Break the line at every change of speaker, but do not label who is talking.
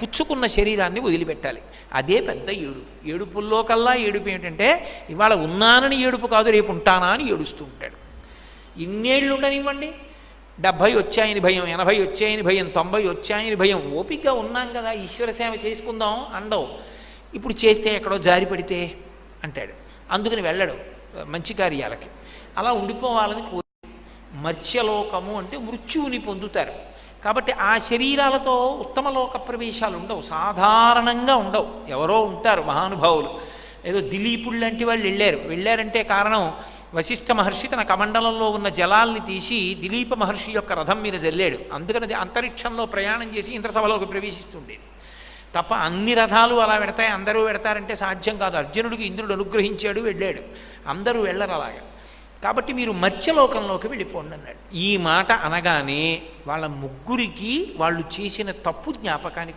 పుచ్చుకున్న శరీరాన్ని వదిలిపెట్టాలి. అదే పెద్ద ఏడుపు. ఏడుపుల్లో కల్లా ఏడుపు ఏమిటంటే ఇవాళ ఉన్నానని ఏడుపు కాదు, రేపు ఉంటానా అని ఏడుస్తూ ఉంటాడు. ఇన్నేళ్ళు ఉండనివ్వండి, 70 వచ్చాయని భయం, 80 వచ్చాయని భయం, 90 వచ్చాయని భయం. ఓపికగా ఉన్నాం కదా, ఈశ్వర సేవ చేసుకుందాం అండవు. ఇప్పుడు చేస్తే ఎక్కడో జారి పడితే అంటాడు. అందుకని వెళ్ళడు మంచి కార్యాలకి. అలా ఉండిపోవాలని కోరి మర్త్యలోకము అంటే మృత్యువుని పొందుతారు. కాబట్టి ఆ శరీరాలతో ఉత్తమ లోక ప్రవేశాలు ఉండవు, సాధారణంగా ఉండవు. ఎవరో ఉంటారు మహానుభావులు, ఏదో దిలీపుడు లాంటి వాళ్ళు వెళ్ళారంటే కారణం వశిష్ఠ మహర్షి తన కమండలంలో ఉన్న జలాల్ని తీసి దిలీప మహర్షి యొక్క రథం మీద జల్లాడు. అందుకని అది అంతరిక్షంలో ప్రయాణం చేసి ఇంద్రసభలోకి ప్రవేశిస్తుండేది తప్ప అన్ని రథాలు అలా పెడతాయి, అందరూ పెడతారంటే సాధ్యం కాదు. అర్జునుడికి ఇంద్రుడు అనుగ్రహించాడు, వెళ్ళాడు. అందరూ వెళ్ళరు అలాగా. కాబట్టి మీరు మర్త్యలోకంలోకి వెళ్ళిపోండి అన్నాడు. ఈ మాట అనగానే వాళ్ళ ముగ్గురికి వాళ్ళు చేసిన తప్పు జ్ఞాపకానికి